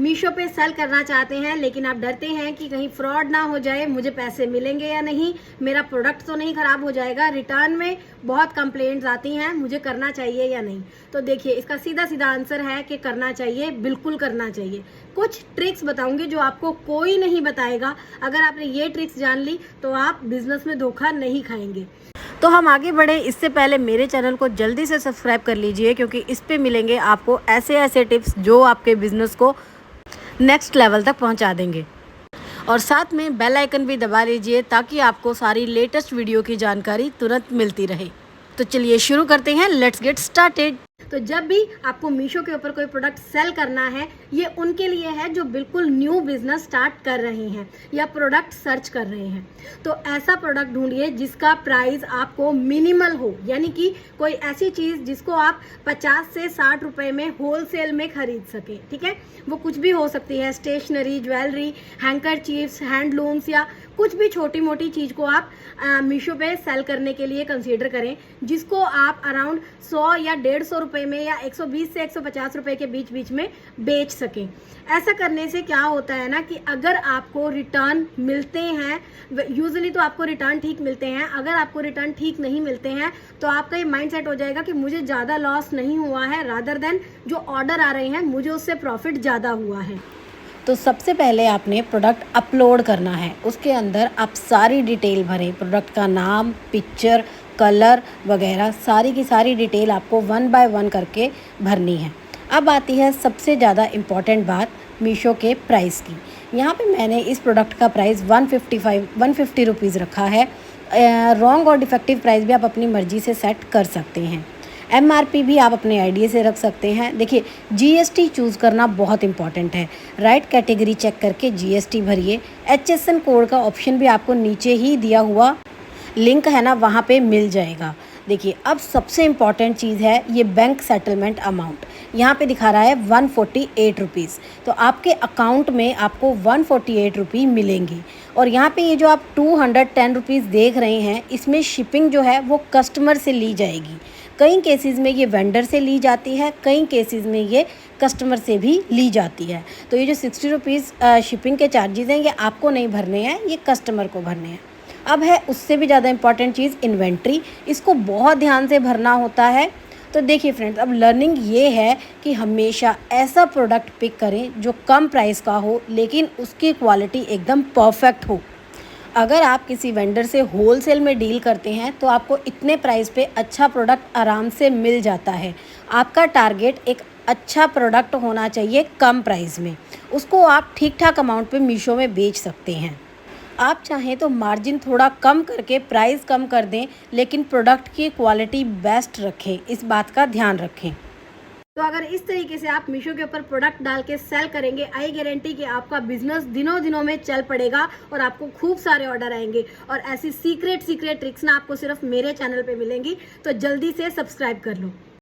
मीशो पे सेल करना चाहते हैं लेकिन आप डरते हैं कि कहीं फ्रॉड ना हो जाए, मुझे पैसे मिलेंगे या नहीं, मेरा प्रोडक्ट तो नहीं खराब हो जाएगा, रिटर्न में बहुत कंप्लेंट्स आती हैं, मुझे करना चाहिए या नहीं। तो देखिए, इसका सीधा सीधा आंसर है कि करना चाहिए, बिल्कुल करना चाहिए। कुछ ट्रिक्स बताऊंगी जो आपको कोई नहीं बताएगा। अगर आपने ये ट्रिक्स जान ली तो आप बिजनेस में धोखा नहीं खाएंगे। तो हम आगे बढ़े इससे पहले मेरे चैनल को जल्दी से सब्सक्राइब कर लीजिए, क्योंकि इस पे मिलेंगे आपको ऐसे ऐसे टिप्स जो आपके बिजनेस को नेक्स्ट लेवल तक पहुंचा देंगे। और साथ में बेल आइकन भी दबा लीजिए ताकि आपको सारी लेटेस्ट वीडियो की जानकारी तुरंत मिलती रहे। तो चलिए शुरू करते हैं, लेट्स गेट स्टार्टेड। तो जब भी आपको मीशो के ऊपर कोई प्रोडक्ट सेल करना है, ये उनके लिए है जो बिल्कुल न्यू बिजनेस स्टार्ट कर रहे हैं या प्रोडक्ट सर्च कर रहे हैं। तो ऐसा प्रोडक्ट ढूंढिए जिसका प्राइस आपको मिनिमल हो, यानी कि कोई ऐसी चीज़ जिसको आप 50 से 60 रुपए में होलसेल में खरीद सकें। ठीक है, वो कुछ भी हो सकती है, स्टेशनरी, ज्वेलरी, हैंकरचीफ्स, हैंडलूम्स या कुछ भी छोटी मोटी चीज़ को आप मीशो पे सेल करने के लिए कंसीडर करें, जिसको आप अराउंड 100 या 150 रुपए में या 120 से 150 रुपए के बीच बीच में बेच सकें। ऐसा करने से क्या होता है ना कि अगर आपको रिटर्न मिलते हैं, यूजुअली तो आपको रिटर्न ठीक मिलते हैं, अगर आपको रिटर्न ठीक नहीं मिलते हैं तो आपका ये माइंड सेट हो जाएगा कि मुझे ज़्यादा लॉस नहीं हुआ है, रादर देन जो ऑर्डर आ रहे हैं मुझे उससे प्रॉफिट ज़्यादा हुआ है। तो सबसे पहले आपने प्रोडक्ट अपलोड करना है, उसके अंदर आप सारी डिटेल भरें, प्रोडक्ट का नाम, पिक्चर, कलर वगैरह सारी की सारी डिटेल आपको 1 बाय 1 करके भरनी है। अब आती है सबसे ज़्यादा इम्पॉर्टेंट बात, मीशो के प्राइस की। यहाँ पे मैंने इस प्रोडक्ट का प्राइस 150 रुपीज़ रखा है। रॉन्ग और डिफेक्टिव प्राइस भी आप अपनी मर्ज़ी से सेट कर सकते हैं। MRP भी आप अपने आइडिया से रख सकते हैं। देखिए, GST चूज़ करना बहुत इंपॉर्टेंट है। राइट कैटेगरी चेक करके GST भरिए। HSN कोड का ऑप्शन भी आपको नीचे ही दिया हुआ लिंक है ना, वहाँ पे मिल जाएगा। देखिए, अब सबसे इम्पॉर्टेंट चीज़ है ये बैंक सेटलमेंट अमाउंट। यहाँ पे दिखा रहा है 148 रुपीज़, तो आपके अकाउंट में आपको 148 रुपये मिलेंगे। और यहाँ पे ये जो आप 210 रुपीज़ देख रहे हैं, इसमें शिपिंग जो है वो कस्टमर से ली जाएगी। कई केसेस में ये वेंडर से ली जाती है, कई केसेस में ये कस्टमर से भी ली जाती है। तो ये जो 60 रुपीज़ शिपिंग के चार्जेस हैं, ये आपको नहीं भरने हैं, ये कस्टमर को भरने हैं। अब है उससे भी ज़्यादा इम्पॉर्टेंट चीज़, इन्वेंट्री। इसको बहुत ध्यान से भरना होता है। तो देखिए फ्रेंड्स, अब लर्निंग ये है कि हमेशा ऐसा प्रोडक्ट पिक करें जो कम प्राइस का हो लेकिन उसकी क्वालिटी एकदम परफेक्ट हो। अगर आप किसी वेंडर से होलसेल में डील करते हैं तो आपको इतने प्राइस पे अच्छा प्रोडक्ट आराम से मिल जाता है। आपका टारगेट एक अच्छा प्रोडक्ट होना चाहिए कम प्राइस में, उसको आप ठीक ठाक अमाउंट पे मीशो में बेच सकते हैं। आप चाहें तो मार्जिन थोड़ा कम करके प्राइस कम कर दें, लेकिन प्रोडक्ट की क्वालिटी बेस्ट रखें, इस बात का ध्यान रखें। तो अगर इस तरीके से आप मीशो के ऊपर प्रोडक्ट डाल के सेल करेंगे, आई गारंटी कि आपका बिजनेस दिनों दिनों में चल पड़ेगा और आपको खूब सारे ऑर्डर आएंगे। और ऐसी सीक्रेट ट्रिक्स ना आपको सिर्फ मेरे चैनल पे मिलेंगी, तो जल्दी से सब्सक्राइब कर लो।